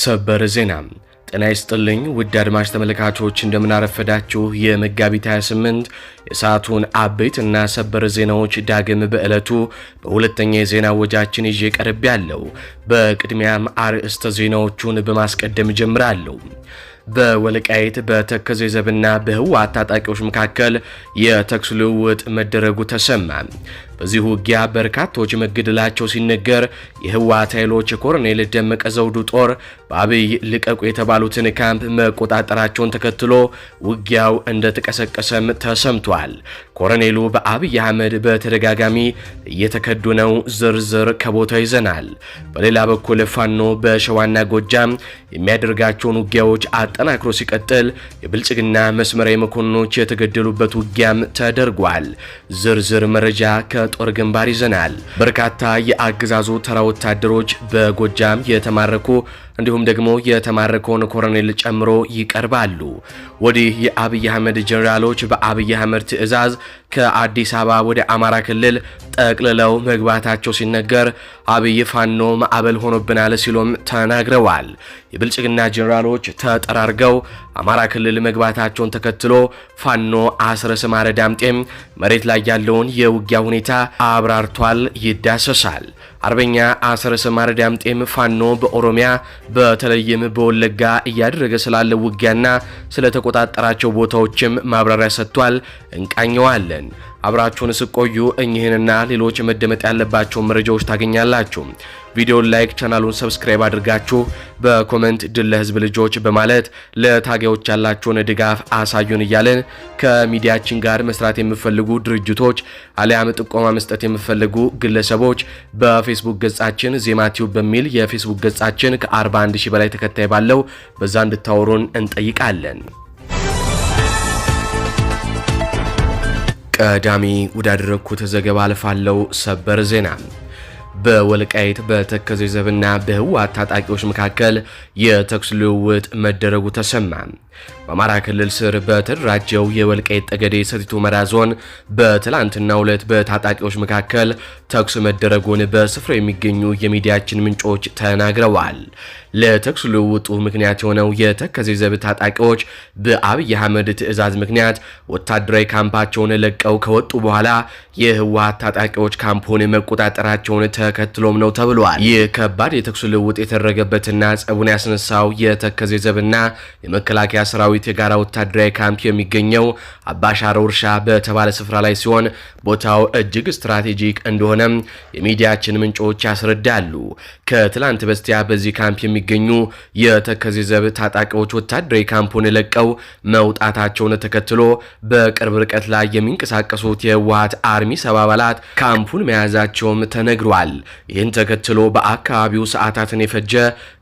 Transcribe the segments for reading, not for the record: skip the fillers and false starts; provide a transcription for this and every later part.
ሰበር ዜና ጤና ይስጥልኝ ውድ አድማጭ ተመልካቾች እንደምን አረፈዳችሁ። የመጋቢት 28 የሰዓቱን አበይት እና ሰበር ዜናዎች ዳግም በዕለቱ በሁለተኛ የዜና ወጃችን ይዤ ቀርብ ያለው። በቅድሚያም አርዕስተ ዜናዎቹን በማስቀደም ጀምራለሁ። በወልቃይት በተከዜ ዘብና በህወሓት ታጣቂዎች መካከል የተኩስ ልውውጥ መደረጉ ተሰማ። በዚህ ውጊያ በርካቶች መገደላቸው ሲነገር የህወሓት ኃይሎች ኮሎኔል ደመቀ ዘውዱ ጦር በአብይ ልቀቁ የተባሉትን ካምፕ መቆጣጠራቸውን ተከትሎ ውጊያው እንደተቀሰቀሰም ተሰምቷል። ኮሎኔሉ በአብይ አህመድ በተደጋጋሚ እየተከዱ ነው። ዝርዝር ከቦታው ይዘናል። በሌላ በኩል ፋኖ በሸዋና ጎጃም የሚያደርጋቸውን ውጊያዎች አጠናክሮ ሲቀጥል የብልጽግና መስመራዊ መኮንኖች የተገደሉበት ውጊያም ተደርጓል። ዝርዝር መረጃ ከጦር ግንባር ይዘናል። በርካታ የአገዛዙ ተራ ወታደሮች በጎጃም የተማረኩ እንዲሁም ደግሞ የተማረከውን ኮሎኔል ጨምሮ ይቀርባሉ። ወዲህ የአብይ አህመድ ጀነራሎች በአብይ አህመድ ትዕዛዝ ከአዲስ አበባ ወደ አማራ ክልል ጠቅልለው መግባታቸው ሲነገር አብይ ፋኖ ማዕበል ሆኖብናል ሲሉም ተናግረዋል። የብልጽግና ጀነራሎች ተጠራርገው አማራ ክልል መግባታቸውን ተከትሎ ፋኖ አስረስ ማረ ዳምጤም መሬት ላይ ያለውን የውጊያ ሁኔታ አብራርቷል። ይዳሰሳል። አርበኛ አስረስ ማረ ዳምጤም ፋኖ በኦሮሚያ በተለይም በወለጋ እያደረገ ስላለው ውጊያና ስለተቆጣጠራቸው ቦታዎችም ማብራሪያ ሰጥቷል። እንቃኘዋለን። አብራችሁን ስቆዩ እኚህንና ሌሎች መደመጥ ያለባቸው መረጃዎች ታገኛላችሁ። ቪዲዮን ላይክ፣ ቻናሉን ሰብስክራይብ አድርጋችሁ በኮሜንት ድል ለህዝብ ልጆች በማለት ለታጋዮች ያላችሁን ድጋፍ አሳዩን እያለን ከሚዲያችን ጋር መስራት የሚፈልጉ ድርጅቶች አሊያም ጥቆማ መስጠት የሚፈልጉ ግለሰቦች በፌስቡክ ገጻችን ዜማ ቲዩብ በሚል የፌስቡክ ገጻችን ከ41 ሺህ በላይ ተከታይ ባለው በዛ እንድታወሩን እንጠይቃለን። ቀዳሚ ወዳደረኩት ዘገባ አልፋለሁ። ሰበር ዜና በወልቃይት በተከዜ ዘብና በህወሓት ታጣቂዎች መካከል የተኩስ ልውውጥ መደረጉ ተሰማ። በአማራ ክልል ስር በተደራጀው የወልቃይት ጠገዴ ሰቲት ሁመራ ዞን በትላንትናው ዕለት በታጣቂዎች መካከል ተኩስ መደረጉን በስፍራው የሚገኙ የሚዲያችን ምንጮች ተናግረዋል። ለተኩስ ልውውጡ ምክንያት የሆነው የተከዜ ዘብ ታጣቂዎች በአብይ አህመድ ትዕዛዝ ምክንያት ወታደራዊ ካምፓቸውን ለቀው ከወጡ በኋላ የህወሓት ታጣቂዎች ካምፑን መቆጣጠራቸውን ተከትሎም ነው ተብሏል። ይህ ከባድ የተኩስ ልውውጥ የተደረገበትና ጸቡን ያስነሳው የተከዜ ዘብና የመከላከያ ሰራዊት የጋራ ወታደራዊ ካምፕ የሚገኘው አባሻሮ እርሻ በተባለ ስፍራ ላይ ሲሆን ቦታው እጅግ ስትራቴጂክ እንደሆነ የሚዲያችን ምንጮች ያስረዳሉ። ከትላንት በስቲያ በዚህ ካምፕ የሚገኙ የተከዜ ዘብ ታጣቂዎች ወታደራዊ ካምፑን ለቀው መውጣታቸውን ተከትሎ በቅርብ ርቀት ላይ የሚንቀሳቀሱት የህወሓት አርሚ 7 አባላት ካምፑን መያዛቸውም ተነግሯል። ይህን ተከትሎ በአካባቢው ሰዓታትን የፈጀ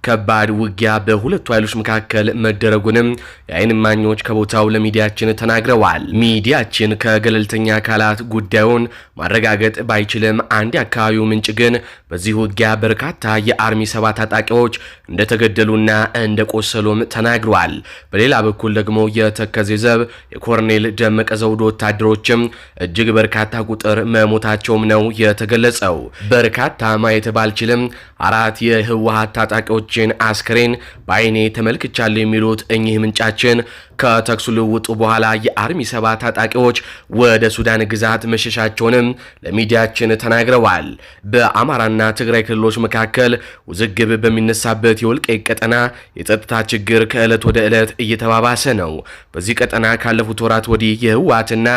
ከባድ ውጊያ በሁለቱ ኃይሎች መካከል መደረጉንም የዓይን እማኞች ከቦታው ለሚዲያችን ተናግረዋል። ሚዲያችን ከገለልተኛ አካላት ጉዳዩን ማረጋገጥ ባይችልም አንድ የአካባቢው ምንጭ ግን በዚህ ውጊያ በርካታ የአርሚ 7 ታጣቂዎች እንደተገደሉና እንደቆሰሉም ተናግሯል። በሌላ በኩል ደግሞ የተከዜ ዘብ የኮሎኔል ደመቀ ዘውዱ ወታደሮችም እጅግ በርካታ ቁጥር መሞታቸውም ነው የተገለጸው። በርካታ ማየት ባልችልም 4 የህወሓት ታጣቂዎችን አስክሬን በአይኔ ተመልክቻለሁ የሚሉት እኚህ ምንጫችን ከተኩስ ልውውጡ በኋላ የአርሚ 7 ታጣቂዎች ወደ ሱዳን ግዛት መሸሻቸውንም ለሚዲያችን ተናግረዋል። በአማራና ትግራይ ክልሎች መካከል ውዝግብ በሚነሳበት የወልቃይት ቀጠና የጸጥታ ችግር ከዕለት ወደ ዕለት እየተባባሰ ነው። በዚህ ቀጠና ካለፉት ወራት ወዲህ የህወሓትና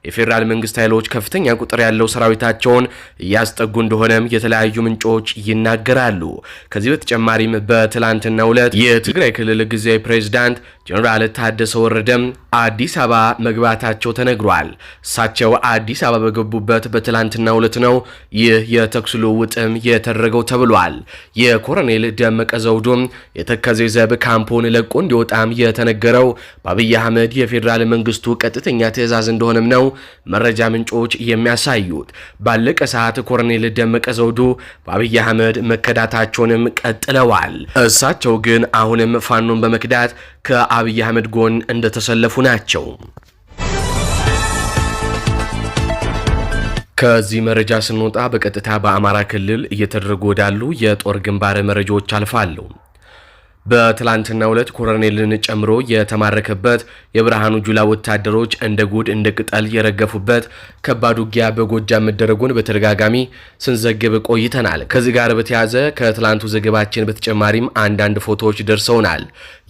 የፌዴራል መንግስት ኃይሎች ከፍተኛ ቁጥር ያለው ሰራዊታቸውን እያስጠጉ እንደሆነም የተለያዩ ምንጮች ይናገራሉ። ከዚህ በተጨማሪም በትላንትናው ዕለት የትግራይ ክልል ጊዜያዊ ፕሬዝዳንት ጀነራል ታደሰ ወረደም አዲስ አበባ መግባታቸው ተነግሯል። እሳቸው አዲስ አበባ በገቡበት በትላንትናው ዕለት ነው ይህ የተኩስ ልውውጥም የተደረገው ተብሏል። የኮሎኔል ደመቀ ዘውዱም የተከዜ ዘብ ካምፑን ለቆ እንዲወጣም የተነገረው በአብይ አህመድ የፌዴራል መንግስቱ ቀጥተኛ ትዕዛዝ እንደሆነም ነው መረጃ ምንጮች የሚያሳዩት። ባለቀ ሰዓት ኮሎኔል ደመቀ ዘውዱ በአብይ አህመድ መከዳታቸውንም ቀጥለዋል። እሳቸው ግን አሁንም ፋኖን በመክዳት ከአብይ አህመድ ጎን እንደተሰለፉ ናቸው። ከዚህ መረጃ ስንወጣ በቀጥታ በአማራ ክልል እየተደረጉ ወዳሉ የጦር ግንባር መረጃዎች አልፋለሁ። በትላንትናው ዕለት ኮሎኔልን ጨምሮ የተማረከበት የብርሃኑ ጁላ ወታደሮች እንደ ጉድ እንደ ቅጠል የረገፉበት ከባድ ውጊያ በጎጃም መደረጉን በተደጋጋሚ ስንዘግብ ቆይተናል። ከዚህ ጋር በተያያዘ ከትላንቱ ዘገባችን በተጨማሪም አንዳንድ ፎቶዎች ደርሰውናል።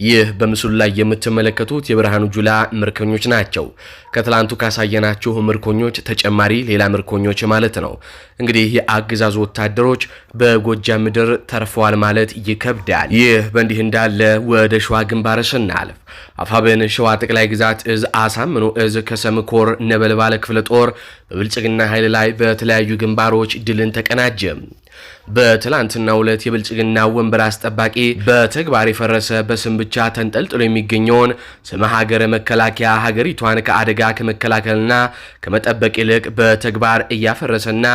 ይህ በምስሉ ላይ የምትመለከቱት የብርሃኑ ጁላ ምርኮኞች ናቸው። ከትላንቱ ካሳየናችሁ ምርኮኞች ተጨማሪ ሌላ ምርኮኞች ማለት ነው። እንግዲህ የአገዛዙ ወታደሮች በጎጃም ምድር ተርፈዋል ማለት ይከብዳል። ይህ በእንዲህ እንዳለ ወደ ሸዋ ግንባር ስናልፍ አፋብን ሸዋ ጠቅላይ ግዛት እዝ አሳምኖ እዝ ከሰምኮር ነበልባለ ክፍለ ጦር በብልጽግና ኃይል ላይ በተለያዩ ግንባሮች ድልን ተቀናጀ። በትላንትናው ዕለት የብልጽግና ወንበር አስጠባቂ በተግባር የፈረሰ በስም ብቻ ተንጠልጥሎ የሚገኘውን ስመ ሀገረ መከላከያ ሀገሪቷን ከአደጋ ከመከላከልና ከመጠበቅ ይልቅ በተግባር እያፈረሰና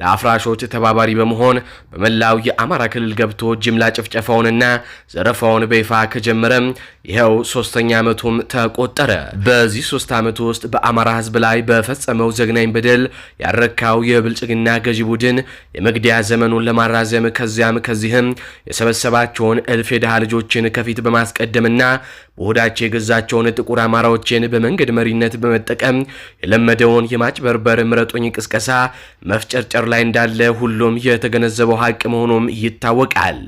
ለአፍራሾች ተባባሪ በመሆን በመላው የአማራ ክልል ገብቶ ጅምላ ጭፍጨፋውንና ዘረፋውን በይፋ ከጀመረም ይኸው 3ኛ ዓመቱም ተቆጠረ። በዚህ 3 ዓመት ውስጥ በአማራ ሕዝብ ላይ በፈጸመው ዘግናኝ በደል ያረካው የብልጽግና ገዢ ቡድን የመግደያ ዘመኑን ለማራዘም ከዚህም የሰበሰባቸውን እልፍ የድሃ ልጆችን ከፊት በማስቀደምና በሆዳቸው የገዛቸውን ጥቁር አማራዎችን በመንገድ መሪነት በመጠቀም የለመደውን የማጭበርበር ምረጡኝ ቅስቀሳ መፍጨርጨር ላይ እንዳለ ሁሉም የተገነዘበው ሀቅ መሆኑም ይታወቃል።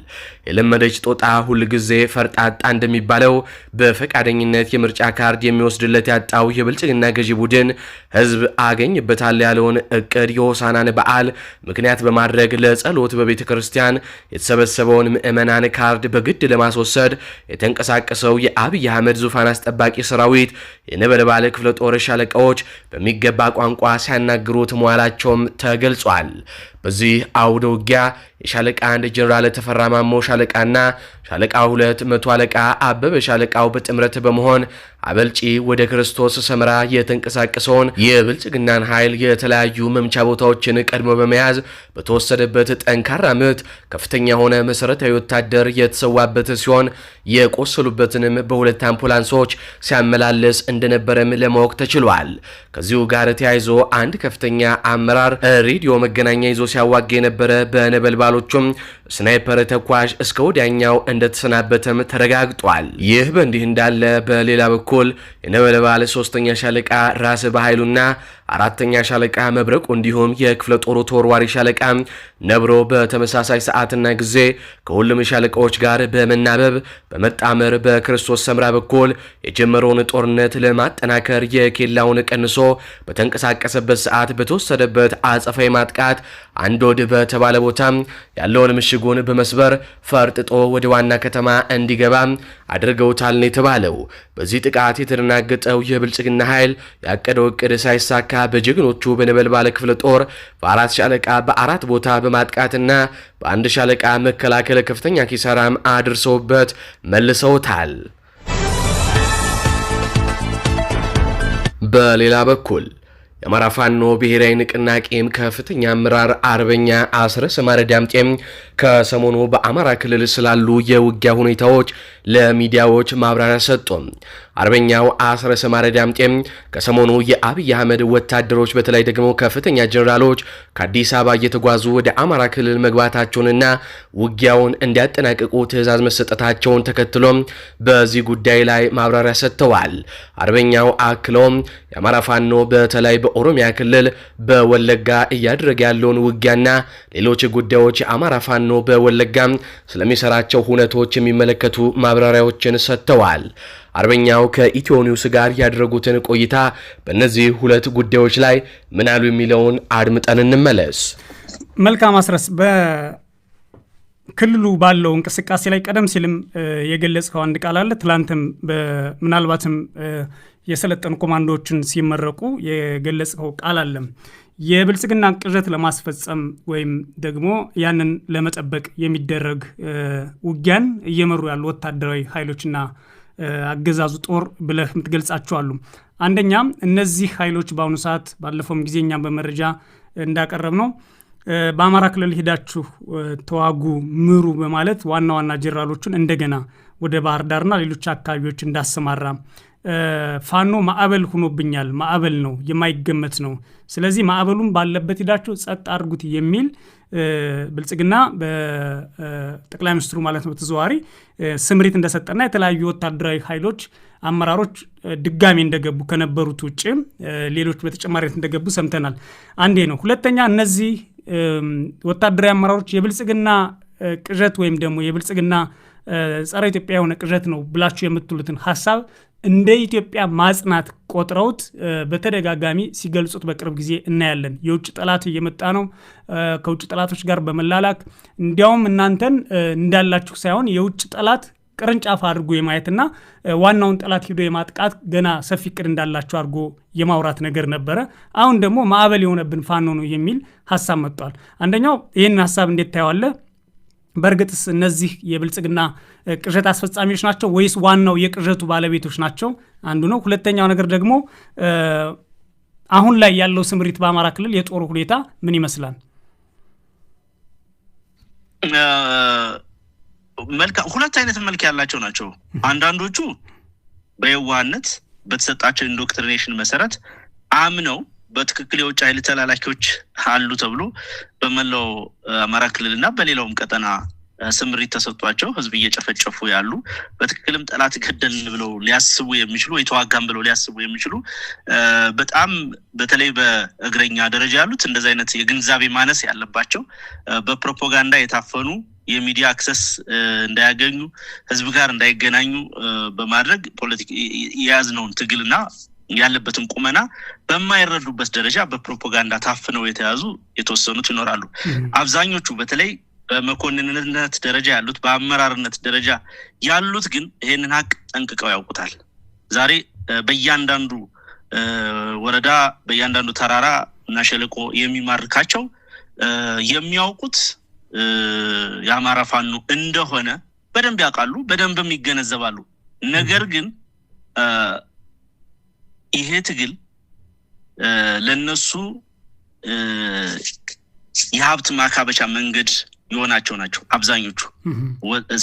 የለመደች ጦጣ ሁል ጊዜ ፈርጣጣ እንደሚባለው በፈቃደኝነት የምርጫ ካርድ የሚወስድለት ያጣው የብልጽግና ገዢ ቡድን ህዝብ አገኝበታል ያለውን እቅድ የሆሳናን በዓል ምክንያት በማድረግ ለጸሎት በቤተ ክርስቲያን የተሰበሰበውን ምዕመናን ካርድ በግድ ለማስወሰድ የተንቀሳቀሰው የአብይ አህመድ ዙፋን አስጠባቂ ሰራዊት የነበልባለ ክፍለ ጦር ሻለቃዎች በሚገባ ቋንቋ ሲያናግሩት መዋላቸውም ተገልጿል። በዚህ አውደ ውጊያ የሻለቃ 1 ጀነራል ተፈራ ማሞ ሻለቃና ሻለቃ 2 መቶ አለቃ አበበ ሻለቃው በጥምረት በመሆን አበልጪ ወደ ክርስቶስ ሰምራ የተንቀሳቀሰውን የብልጽግናን ኃይል የተለያዩ መምቻ ቦታዎችን ቀድሞ በመያዝ በተወሰደበት ጠንካራ ምት ከፍተኛ የሆነ መሰረታዊ ወታደር የተሰዋበት ሲሆን የቆሰሉበትንም በሁለት አምቡላንሶች ሲያመላለስ እንደነበረም ለማወቅ ተችሏል። ከዚሁ ጋር ተያይዞ አንድ ከፍተኛ አመራር ሬዲዮ መገናኛ ይዞ ሲያዋጋ የነበረ በነበልባሎቹም ስናይፐር ተኳሽ እስከ ወዲያኛው እንደተሰናበተም ተረጋግጧል። ይህ በእንዲህ እንዳለ በሌላ በኩል የነበልባል 3ኛ ሻለቃ ራስ በኃይሉና 4ኛ ሻለቃ መብረቁ እንዲሁም የክፍለ ጦሩ ተወርዋሪ ሻለቃ ነብሮ በተመሳሳይ ሰዓትና ጊዜ ከሁሉም ሻለቃዎች ጋር በመናበብ በመጣመር በክርስቶስ ሰምራ በኩል የጀመረውን ጦርነት ለማጠናከር የኬላውን ቀንሶ በተንቀሳቀሰበት ሰዓት በተወሰደበት አጸፋዊ ማጥቃት አንድ ወድ በተባለ ቦታ ያለውን ምሽጉን በመስበር ፈርጥጦ ወደ ዋና ከተማ እንዲገባ አድርገውታል ነው የተባለው። በዚህ ጥቃት የተደናገጠው የብልጽግና ኃይል ያቀደው እቅድ ሳይሳካ በጀግኖቹ በነበልባለ ክፍለ ጦር በ4 ሻለቃ በ4 ቦታ በማጥቃትና በአንድ ሻለቃ መከላከል ከፍተኛ ኪሳራም አድርሰውበት መልሰውታል። በሌላ በኩል የአማራ ፋኖ ብሔራዊ ንቅናቄም ከፍተኛ አመራር አርበኛ አስረስ ማረ ዳምጤም ከሰሞኑ በአማራ ክልል ስላሉ የውጊያ ሁኔታዎች ለሚዲያዎች ማብራሪያ ሰጡ። አርበኛው አስረስ ማረ ዳምጤም ከሰሞኑ የአብይ አህመድ ወታደሮች በተለይ ደግሞ ከፍተኛ ጀነራሎች ከአዲስ አበባ እየተጓዙ ወደ አማራ ክልል መግባታቸውንና ውጊያውን እንዲያጠናቅቁ ትዕዛዝ መሰጠታቸውን ተከትሎም በዚህ ጉዳይ ላይ ማብራሪያ ሰጥተዋል። አርበኛው አክሎም የአማራ ፋኖ በተለይ በኦሮሚያ ክልል በወለጋ እያደረገ ያለውን ውጊያና ሌሎች ጉዳዮች የአማራ ፋኖ በወለጋ ስለሚሰራቸው ሁነቶች የሚመለከቱ ማብራሪያዎችን ሰጥተዋል። አርበኛው ከኢትዮ ኒውስ ጋር ያደረጉትን ቆይታ በእነዚህ ሁለት ጉዳዮች ላይ ምን አሉ የሚለውን አድምጠን እንመለስ። መልካም አስረስ፣ በክልሉ ባለው እንቅስቃሴ ላይ ቀደም ሲልም የገለጽከው አንድ ቃል አለ። ትላንትም ምናልባትም የሰለጠኑ ኮማንዶዎችን ሲመረቁ የገለጽከው ቃል አለ። የብልጽግና ቅዠት ለማስፈጸም ወይም ደግሞ ያንን ለመጠበቅ የሚደረግ ውጊያን እየመሩ ያሉ ወታደራዊ ኃይሎችና አገዛዙ ጦር ብለህ የምትገልጻቸው አሉ። አንደኛ እነዚህ ኃይሎች በአሁኑ ሰዓት ባለፈውም ጊዜ እኛም በመረጃ እንዳቀረብ ነው በአማራ ክልል ሄዳችሁ ተዋጉ ምሩ በማለት ዋና ዋና ጀነራሎቹን እንደገና ወደ ባህር ዳርና ሌሎች አካባቢዎች እንዳሰማራ ፋኖ ማዕበል ሆኖብኛል፣ ማዕበል ነው፣ የማይገመት ነው፣ ስለዚህ ማዕበሉም ባለበት ሄዳችሁ ጸጥ አድርጉት የሚል ብልጽግና በጠቅላይ ሚኒስትሩ ማለት ነው በተዘዋዋሪ ስምሪት እንደሰጠና የተለያዩ ወታደራዊ ኃይሎች አመራሮች ድጋሚ እንደገቡ ከነበሩት ውጭ ሌሎች በተጨማሪነት እንደገቡ ሰምተናል። አንዴ ነው። ሁለተኛ እነዚህ ወታደራዊ አመራሮች የብልጽግና ቅዠት ወይም ደግሞ የብልጽግና ጸረ ኢትዮጵያ የሆነ ቅዠት ነው ብላችሁ የምትሉትን ሐሳብ እንደ ኢትዮጵያ ማጽናት ቆጥረውት በተደጋጋሚ ሲገልጹት በቅርብ ጊዜ እናያለን። የውጭ ጠላት እየመጣ ነው ከውጭ ጠላቶች ጋር በመላላክ እንዲያውም እናንተን እንዳላችሁ ሳይሆን የውጭ ጠላት ቅርንጫፍ አድርጎ የማየትና ዋናውን ጠላት ሄዶ የማጥቃት ገና ሰፊ እቅድ እንዳላችሁ አድርጎ የማውራት ነገር ነበረ። አሁን ደግሞ ማዕበል የሆነብን ፋኖ ነው የሚል ሐሳብ መጥቷል። አንደኛው ይህን ሐሳብ እንዴት ታየዋለህ? በእርግጥስ እነዚህ የብልጽግና ቅዠት አስፈጻሚዎች ናቸው ወይስ ዋናው የቅዠቱ ባለቤቶች ናቸው? አንዱ ነው። ሁለተኛው ነገር ደግሞ አሁን ላይ ያለው ስምሪት በአማራ ክልል የጦሩ ሁኔታ ምን ይመስላል? ሁለት አይነት መልክ ያላቸው ናቸው። አንዳንዶቹ በየዋህነት በተሰጣቸው ኢንዶክትሪኔሽን መሰረት አምነው በትክክል የውጭ ኃይል ተላላኪዎች አሉ ተብሎ በመላው አማራ ክልልና በሌላውም ቀጠና ስምሪት ተሰጥቷቸው ህዝብ እየጨፈጨፉ ያሉ በትክክልም ጠላት ገደል ብለው ሊያስቡ የሚችሉ ወይ ተዋጋም ብለው ሊያስቡ የሚችሉ በጣም በተለይ በእግረኛ ደረጃ ያሉት እንደዚህ አይነት የግንዛቤ ማነስ ያለባቸው በፕሮፓጋንዳ የታፈኑ የሚዲያ አክሰስ እንዳያገኙ ህዝብ ጋር እንዳይገናኙ በማድረግ ፖለቲካ የያዝነውን ትግልና ያለበትን ቁመና በማይረዱበት ደረጃ በፕሮፓጋንዳ ታፍነው የተያዙ የተወሰኑት ይኖራሉ። አብዛኞቹ በተለይ በመኮንንነት ደረጃ ያሉት በአመራርነት ደረጃ ያሉት ግን ይሄንን ሀቅ ጠንቅቀው ያውቁታል። ዛሬ በእያንዳንዱ ወረዳ በእያንዳንዱ ተራራ እና ሸለቆ የሚማርካቸው የሚያውቁት የአማራ ፋኖ እንደሆነ በደንብ ያውቃሉ፣ በደንብም ይገነዘባሉ። ነገር ግን ይሄ ትግል ለነሱ የሀብት ማካበቻ መንገድ የሆናቸው ናቸው። አብዛኞቹ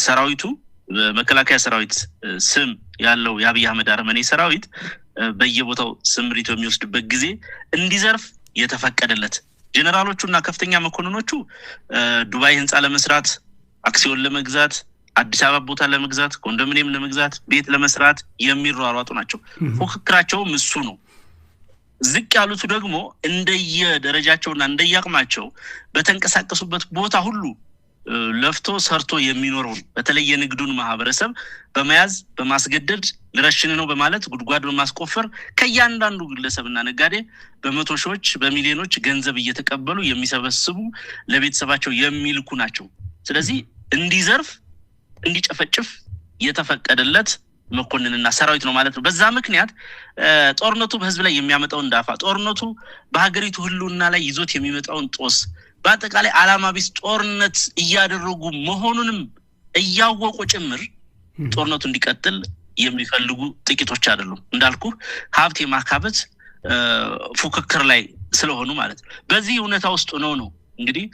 ሰራዊቱ መከላከያ ሰራዊት ስም ያለው የአብይ አህመድ አርመኔ ሰራዊት በየቦታው ስምሪት በሚወስድበት ጊዜ እንዲዘርፍ የተፈቀደለት ጀነራሎቹና ከፍተኛ መኮንኖቹ ዱባይ ህንጻ ለመስራት፣ አክሲዮን ለመግዛት፣ አዲስ አበባ ቦታ ለመግዛት፣ ኮንዶሚኒየም ለመግዛት፣ ቤት ለመስራት የሚሯሯጡ ናቸው። ፉክክራቸውም እሱ ነው። ዝቅ ያሉት ደግሞ እንደየደረጃቸውና እንደየአቅማቸው በተንቀሳቀሱበት ቦታ ሁሉ ለፍቶ ሰርቶ የሚኖረው በተለይ የንግዱን ማህበረሰብ በመያዝ በማስገደድ ለረሽን ነው በማለት ጉድጓድ በማስቆፈር ከያንዳንዱ ግለሰብና ነጋዴ በመቶ ሺዎች በሚሊዮኖች ገንዘብ እየተቀበሉ የሚሰበስቡ ለቤተሰባቸው የሚልኩ ናቸው። ስለዚህ እንዲዘርፍ እንዲጨፈጭፍ የተፈቀደለት መኮንንና ሰራዊት ነው ማለት ነው። በዛ ምክንያት ጦርነቱ በህዝብ ላይ የሚያመጣውን ዳፋ፣ ጦርነቱ በሀገሪቱ ህልውና ላይ ይዞት የሚመጣውን ጦስ፣ በአጠቃላይ ዓላማ ቢስ ጦርነት እያደረጉ መሆኑንም እያወቁ ጭምር ጦርነቱ እንዲቀጥል የሚፈልጉ ጥቂቶች አይደሉም። እንዳልኩ ሀብት የማካበት ፉክክር ላይ ስለሆኑ ማለት ነው። በዚህ እውነታ ውስጥ ነው እንግዲህ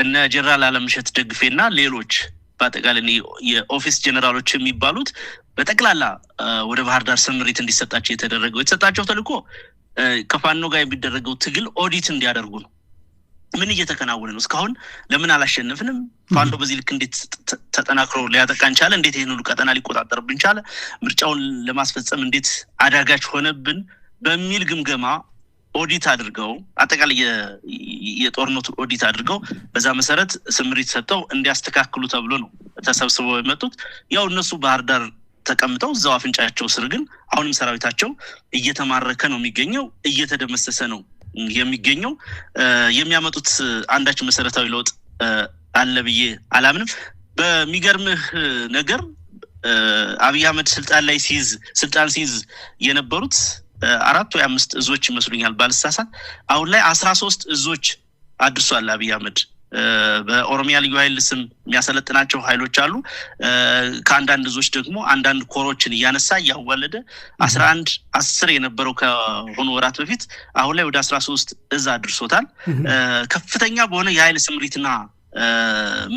እነ ጀነራል አለምሸት ደግፌና ሌሎች በአጠቃላይ የኦፊስ ጀነራሎች የሚባሉት በጠቅላላ ወደ ባህር ዳር ስምሪት እንዲሰጣቸው የተሰጣቸው ተልእኮ ከፋኖ ጋር የሚደረገው ትግል ኦዲት እንዲያደርጉ ነው። ምን እየተከናወነ ነው? እስካሁን ለምን አላሸነፍንም? ፋኖ በዚህ ልክ እንዴት ተጠናክሮ ሊያጠቃን ቻለ? እንዴት ይሄን ሁሉ ቀጠና ሊቆጣጠርብን ቻለ? ምርጫውን ለማስፈጸም እንዴት አዳጋች ሆነብን? በሚል ግምገማ ኦዲት አድርገው አጠቃላይ የጦርነቱ ኦዲት አድርገው በዛ መሰረት ስምሪት ሰጥተው እንዲያስተካክሉ ተብሎ ነው ተሰብስበው የመጡት። ያው እነሱ ባህር ዳር ተቀምጠው እዛው አፍንጫቸው ስር ግን አሁንም ሰራዊታቸው እየተማረከ ነው የሚገኘው፣ እየተደመሰሰ ነው የሚገኘው። የሚያመጡት አንዳች መሰረታዊ ለውጥ አለ ብዬ አላምንም። በሚገርምህ ነገር አብይ አህመድ ስልጣን ሲይዝ የነበሩት 4 ወይ 5 እዞች ይመስሉኛል ባልሳሳት፣ አሁን ላይ 13 እዞች አድርሷል አብይ አህመድ። በኦሮሚያ ልዩ ኃይል ስም የሚያሰለጥናቸው ኃይሎች አሉ። ከአንዳንድ እዞች ደግሞ አንዳንድ ኮሮችን እያነሳ እያዋለደ 10 የነበረው ከሆኑ ወራት በፊት አሁን ላይ ወደ 13 እዝ አድርሶታል። ከፍተኛ በሆነ የኃይል ስምሪትና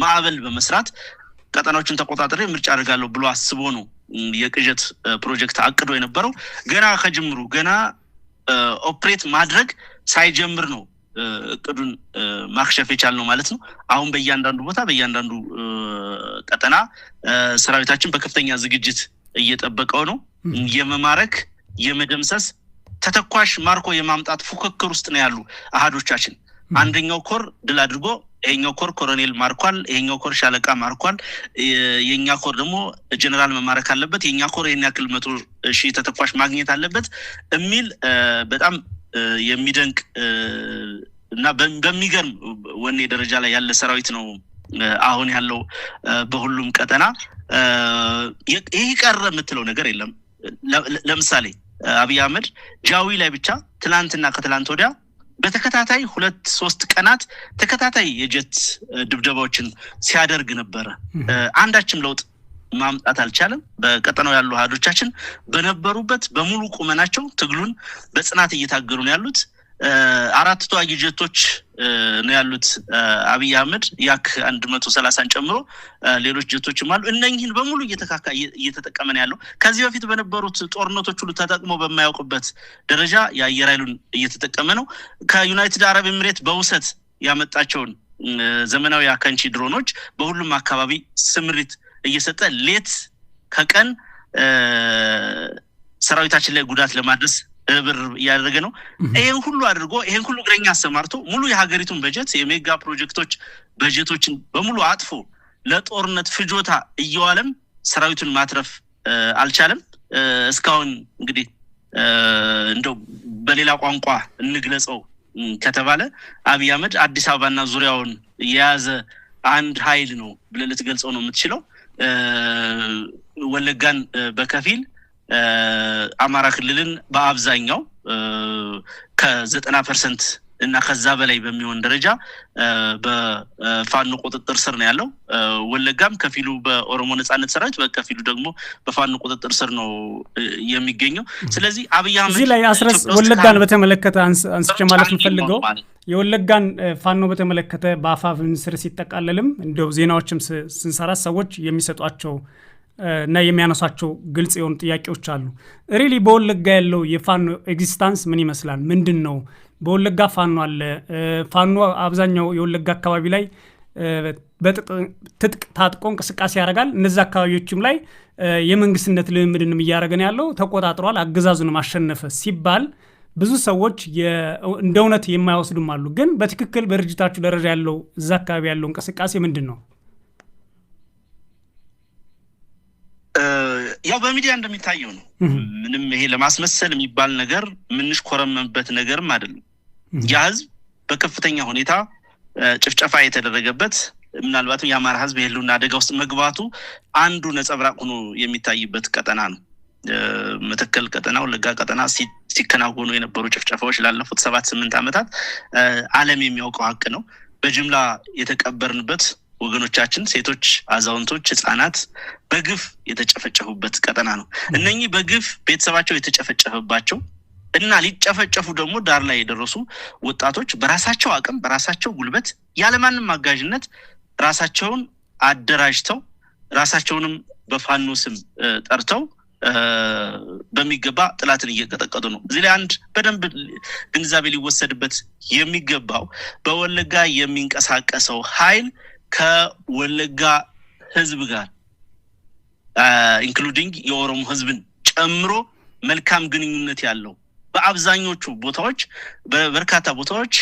ማዕበል በመስራት ቀጠናዎችን ተቆጣጥሬ ምርጫ አድርጋለሁ ብሎ አስቦ ነው የቅዠት ፕሮጀክት አቅዶ የነበረው። ገና ከጅምሩ ገና ኦፕሬት ማድረግ ሳይጀምር ነው እቅዱን ማክሸፍ የቻልነው ማለት ነው። አሁን በእያንዳንዱ ቦታ በእያንዳንዱ ቀጠና ሰራዊታችን በከፍተኛ ዝግጅት እየጠበቀው ነው። የመማረክ የመደምሰስ ተተኳሽ ማርኮ የማምጣት ፉክክር ውስጥ ነው ያሉ አሃዶቻችን። አንደኛው ኮር ድል አድርጎ ይሄኛው ኮር ኮሎኔል ማርኳል፣ ይሄኛው ኮር ሻለቃ ማርኳል፣ የኛ ኮር ደግሞ ጀነራል መማረክ አለበት፣ የኛ ኮር የኛ ያክል 100,000 ተተኳሽ ማግኘት አለበት የሚል በጣም የሚደንቅ እና በሚገርም ወኔ ደረጃ ላይ ያለ ሰራዊት ነው አሁን ያለው በሁሉም ቀጠና። ይሄ ቀረ የምትለው ነገር የለም። ለምሳሌ አብይ አህመድ ጃዊ ላይ ብቻ ትላንትና ከትላንት ወዲያ በተከታታይ 2-3 ቀናት ተከታታይ የጀት ድብደባዎችን ሲያደርግ ነበረ። አንዳችም ለውጥ ማምጣት አልቻለም። በቀጠናው ያሉ አሃዶቻችን በነበሩበት በሙሉ ቁመናቸው ትግሉን በጽናት እየታገሉ ነው ያሉት። 4 ተዋጊ ጀቶች ነው ያሉት አብይ አህመድ ያክ 130ን ጨምሮ ሌሎች ጀቶችም አሉ። እነኚህን በሙሉ እየተጠቀመ ነው ያለው። ከዚህ በፊት በነበሩት ጦርነቶች ሁሉ ተጠቅሞ በማያውቅበት ደረጃ የአየር ኃይሉን እየተጠቀመ ነው። ከዩናይትድ አረብ ኤሚሬት በውሰት ያመጣቸውን ዘመናዊ አካንቺ ድሮኖች በሁሉም አካባቢ ስምሪት እየሰጠ ሌት ከቀን ሰራዊታችን ላይ ጉዳት ለማድረስ ብር ያደረገ ነው። ይሄን ሁሉ አድርጎ ይሄን ሁሉ ግረኛ አሰማርቶ ሙሉ የሀገሪቱን በጀት የሜጋ ፕሮጀክቶች በጀቶችን በሙሉ አጥፎ ለጦርነት ፍጆታ እየዋለም ሰራዊቱን ማትረፍ አልቻለም። እስካሁን እንግዲህ እንደው በሌላ ቋንቋ እንግለጸው ከተባለ አብይ አህመድ አዲስ አበባና ዙሪያውን የያዘ አንድ ኃይል ነው ብለህ ልትገልጸው ነው የምትችለው። ወለጋን በከፊል አማራ ክልልን በአብዛኛው ከ90% እና ከዛ በላይ በሚሆን ደረጃ በፋኖ ቁጥጥር ስር ነው ያለው። ወለጋም ከፊሉ በኦሮሞ ነጻነት ሰራዊት በከፊሉ ደግሞ በፋኖ ቁጥጥር ስር ነው የሚገኘው። ስለዚህ አብይ አህመድ እዚህ ላይ አስረስ ወለጋን በተመለከተ አንስቼ ማለት የምፈልገው የወለጋን ፋኖ በተመለከተ በአፋፍ ሚኒስትር ሲጠቃለልም እንደው ዜናዎችም ስንሰራ ሰዎች የሚሰጧቸው እና የሚያነሳቸው ግልጽ የሆኑ ጥያቄዎች አሉ። ሪሊ በወለጋ ያለው የፋኖ ኤግዚስታንስ ምን ይመስላል? ምንድነው? በወለጋ ፋኖ አለ። ፋኖ አብዛኛው የወለጋ አካባቢ ላይ በትጥቅ ታጥቆ እንቅስቃሴ ያደርጋል። እነዚህ አካባቢዎችም ላይ የመንግስትነት ልምምድንም እያደረገ ነው ያለው። ተቆጣጥሯል፣ አገዛዙን ማሸነፈ ሲባል ብዙ ሰዎች እንደ እውነት የማይወስዱም አሉ። ግን በትክክል በድርጅታችሁ ደረጃ ያለው እዛ አካባቢ ያለው እንቅስቃሴ ምንድን ነው? ያው በሚዲያ እንደሚታየው ነው። ምንም ይሄ ለማስመሰል የሚባል ነገር ምንሽ ኮረመንበት ነገርም አይደለም። ያ ህዝብ በከፍተኛ ሁኔታ ጭፍጨፋ የተደረገበት ምናልባትም የአማራ ህዝብ የህልውና አደጋ ውስጥ መግባቱ አንዱ ነጸብራቅ ሆኖ የሚታይበት ቀጠና ነው። መተከል ቀጠና፣ ወለጋ ቀጠና ሲከናወኑ የነበሩ ጭፍጨፋዎች ላለፉት 7-8 ዓመታት ዓለም የሚያውቀው ሀቅ ነው። በጅምላ የተቀበርንበት ወገኖቻችን ሴቶች፣ አዛውንቶች፣ ህፃናት በግፍ የተጨፈጨፉበት ቀጠና ነው። እነኚህ በግፍ ቤተሰባቸው የተጨፈጨፈባቸው እና ሊጨፈጨፉ ደግሞ ዳር ላይ የደረሱ ወጣቶች በራሳቸው አቅም በራሳቸው ጉልበት ያለማንም አጋዥነት ራሳቸውን አደራጅተው ራሳቸውንም በፋኖ ስም ጠርተው በሚገባ ጥላትን እየቀጠቀጡ ነው። እዚህ ላይ አንድ በደንብ ግንዛቤ ሊወሰድበት የሚገባው በወለጋ የሚንቀሳቀሰው ኃይል ከወለጋ ህዝብ ጋር ኢንክሉዲንግ የኦሮሞ ህዝብን ጨምሮ መልካም ግንኙነት ያለው በአብዛኞቹ ቦታዎች በበርካታ ቦታዎች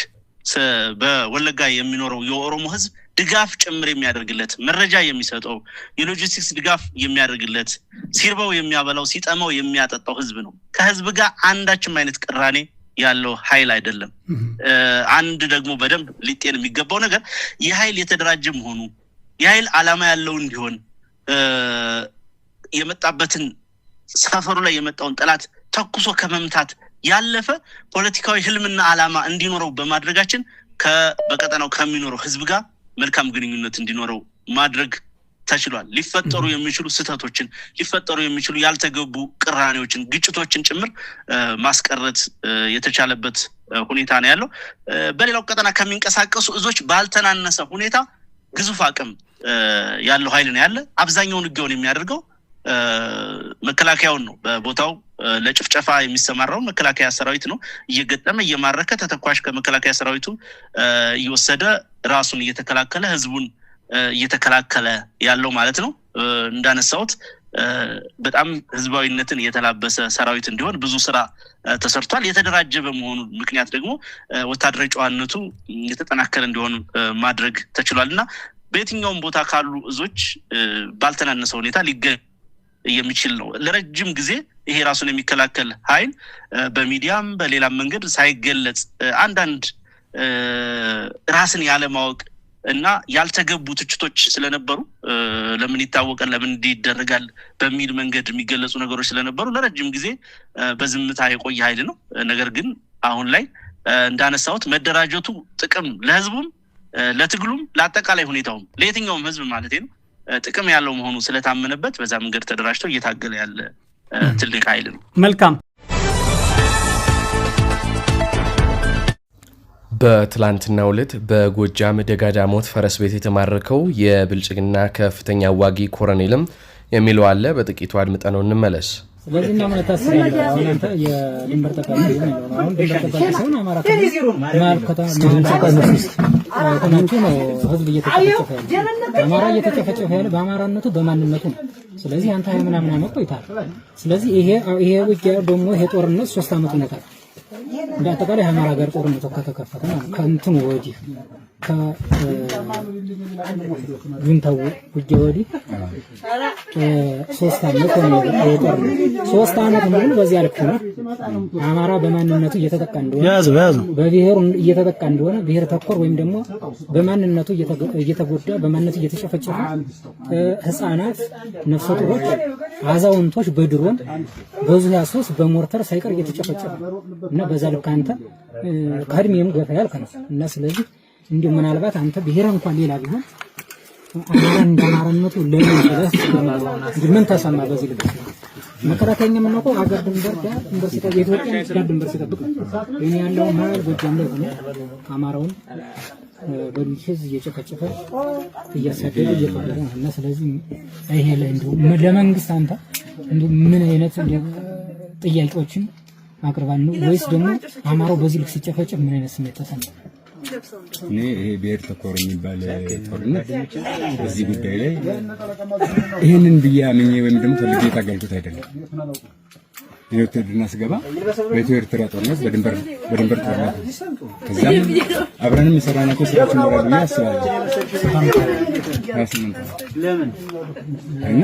በወለጋ የሚኖረው የኦሮሞ ህዝብ ድጋፍ ጭምር የሚያደርግለት መረጃ የሚሰጠው የሎጂስቲክስ ድጋፍ የሚያደርግለት ሲርባው የሚያበላው ሲጠማው የሚያጠጣው ህዝብ ነው። ከህዝብ ጋር አንዳችም አይነት ቅራኔ ያለው ኃይል አይደለም። አንድ ደግሞ በደንብ ሊጤን የሚገባው ነገር የኃይል የተደራጀ መሆኑ የኃይል ዓላማ ያለው እንዲሆን የመጣበትን ሰፈሩ ላይ የመጣውን ጠላት ተኩሶ ከመምታት ያለፈ ፖለቲካዊ ህልምና ዓላማ እንዲኖረው በማድረጋችን በቀጠናው ከሚኖረው ህዝብ ጋር መልካም ግንኙነት እንዲኖረው ማድረግ ተችሏል። ሊፈጠሩ የሚችሉ ስህተቶችን ሊፈጠሩ የሚችሉ ያልተገቡ ቅራኔዎችን ግጭቶችን ጭምር ማስቀረት የተቻለበት ሁኔታ ነው ያለው። በሌላው ቀጠና ከሚንቀሳቀሱ እዞች ባልተናነሰ ሁኔታ ግዙፍ አቅም ያለው ኃይል ነው ያለ። አብዛኛውን ውጊያውን የሚያደርገው መከላከያውን ነው በቦታው ለጭፍጨፋ የሚሰማራው መከላከያ ሰራዊት ነው እየገጠመ እየማረከ ተተኳሽ ከመከላከያ ሰራዊቱ እየወሰደ ራሱን እየተከላከለ ህዝቡን እየተከላከለ ያለው ማለት ነው። እንዳነሳውት በጣም ህዝባዊነትን የተላበሰ ሰራዊት እንዲሆን ብዙ ስራ ተሰርቷል። የተደራጀ በመሆኑ ምክንያት ደግሞ ወታደራዊ ጨዋነቱ የተጠናከረ እንዲሆን ማድረግ ተችሏልና በየትኛውም ቦታ ካሉ እዞች ባልተናነሰ ሁኔታ ሊገኝ የሚችል ነው። ለረጅም ጊዜ ይሄ ራሱን የሚከላከል ኃይል በሚዲያም በሌላም መንገድ ሳይገለጽ አንዳንድ ራስን ያለማወቅ እና ያልተገቡ ትችቶች ስለነበሩ ለምን ይታወቃል ለምን እንዲደረጋል በሚል መንገድ የሚገለጹ ነገሮች ስለነበሩ ለረጅም ጊዜ በዝምታ የቆየ ኃይል ነው። ነገር ግን አሁን ላይ እንዳነሳሁት መደራጀቱ ጥቅም ለህዝቡም ለትግሉም ለአጠቃላይ ሁኔታውም ለየትኛውም ህዝብ ማለት ነው ጥቅም ያለው መሆኑ ስለታመነበት በዛ መንገድ ተደራጅተው እየታገለ ያለ ትልቅ ኃይል ነው። መልካም። በትላንትናው ዕለት በጎጃም ደጋዳሞት ፈረስ ቤት የተማረከው የብልጽግና ከፍተኛ ዋጊ ኮሎኔልም የሚለው አለ። በጥቂቱ አድምጠነው እንመለስ። ስለዚህ እና ማለት ታስያለህ አንተ የድንበር ተቃዋሚ ነው። አሁን ድንበር ተቃዋሚ ሰው አማራ ከተማችሁ ነው ህዝብ እየተጨፈጨፈ ያለ አማራ እየተጨፈጨፈ ያለ በአማራነቱ በማንነቱ ነው። ስለዚህ አንተ ሀያ ምናምን ዓመት ቆይታል። ስለዚህ ይሄ ውጊያ ደግሞ ይሄ ጦርነት 3 ዓመት ሆኖታል። እንደ አጠቃላይ አማራ ጋር ጦርነቱ ከተከፈተ ማለት ከእንትን ወዲህ ከጁንታው ውጊያ ወዲህ 3 ዓመት ነው። 3 ዓመት ሙሉ በዚያ ልክ ነው አማራ በማንነቱ እየተጠቃ እንደሆነ በብሔሩ እየተጠቃ እንደሆነ ብሔር ተኮር ወይም ደግሞ በማንነቱ እየተጎዳ በማንነቱ እየተጨፈጨፈ ህፃናት፣ ነፍሰ ጡሮች፣ አዛውንቶች በድሮን በዙ 23 በሞርተር ሳይቀር እየተጨፈጨፈ እና በዛ ልክ አንተ ከእድሜም ገፋ ያልክ ነው እና ስለዚህ እንዲሁ ምናልባት አንተ ብሔር እንኳን ሌላ ቢሆን አማራን እንደማራነቱ ለምን ምን ተሰማ በዚህ ልክ መከራከኛ የምናውቀው ሀገር ድንበር ጋር ድንበር ሲጠብቅ የኢትዮጵያ ጋር ድንበር ሲጠብቅ እኔ ያለው ማል ጎጃም ላይ ሆነ አማራውን በሚሽዝ እየጨፈጨፈ እያሳደደ እየፈለገ እና ስለዚህ ይሄ ላይ እንደው ለመንግስት አንተ እንደው ምን አይነት ጥያቄዎችን አቅርባን ነው ወይስ ደግሞ አማራው በዚህ ልክ ሲጨፈጨፍ ምን አይነት ስሜት ተሰማ? እኔ ይሄ ብሔር ተኮር የሚባል ጦርነት በዚህ ጉዳይ ላይ ይሄንን ብዬ አምኜ ወይም ደግሞ ፈልጌ የታገልኩት አይደለም። የውትድርና ስገባ በኢትዮ ኤርትራ ጦርነት በድንበር ጦርነት ከዛም አብረንም የሰራናቸው ስራዎች ይኖራሉ ብዬ አስባለሁ። እና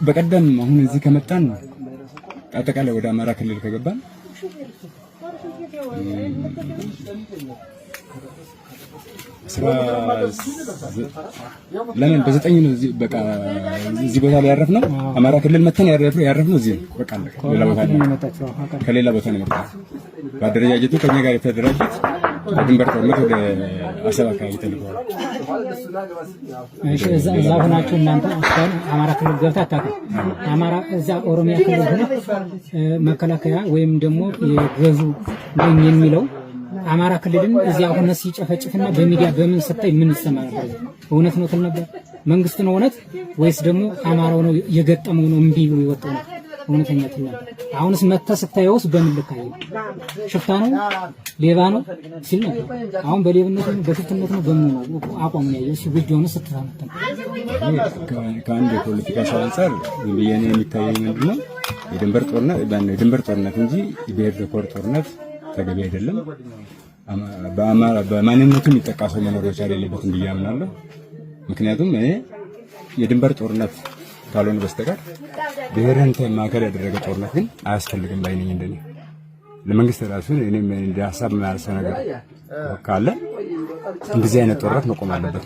በቀደም አሁን እዚህ ከመጣን አጠቃላይ ወደ አማራ ክልል ከገባን ለምን በ9 ነው እዚህ ቦታ ላይ ያረፍነው አማራ ክልል መተን ያረፍነው እዚህ በቃ ከሌላ ቦታ ነው የመጣው። በአደረጃጀቱ ከኛ ጋር የተደራጁት ድንበር ጦርነት ወደ አሰብ አካባቢ ተልከዋል። እዛ ሆናችሁ እናንተ አማራ ክልል ገብታ አታውቁም። አማራ እዛ ኦሮሚያ ክልል ሆነ መከላከያ ወይም ደግሞ የገዙ ነኝ የሚለው አማራ ክልልን እዚያ ሆነ ሲጨፈጭፍና በሚዲያ በምን ሰጣይ ምን ይሰማ ነበር? እውነት ነው ትል ነበር? መንግስት ነው እውነት ወይስ ደግሞ አማራው ነው የገጠመው ነው እምቢ ብሎ የወጣው ነው እውነተኛ ትል ነበር? አሁንስ መተህ ስታየውስ በምን ልክ አይደል? ሽፍታ ነው ሌባ ነው ሲል ነበር። አሁን በሌብነት ነው በሽፍትነት ነው በምን ነው አቋም ነው ያየው? ሲጉጆውን ስትታመጣ ከአንድ የፖለቲካ ሰው አንፃር በየኔ የሚታየው ምንድነው የድንበር ጦርነት እንጂ የብሔር ተኮር ጦርነት ተገቢ አይደለም። በማንነቱ የሚጠቃ ሰው መኖር መቻል የለበትም ብዬ አምናለሁ። ምክንያቱም የድንበር ጦርነት ካልሆነ በስተቀር ብሔርን ማዕከል ያደረገ ጦርነት ግን አያስፈልግም ባይ ነኝ። እንደኔ ለመንግስት ራሱ እኔም እንደ ሀሳብ ማያነሳ ነገር ካለ እንደዚህ አይነት ጦርነት መቆም አለበት።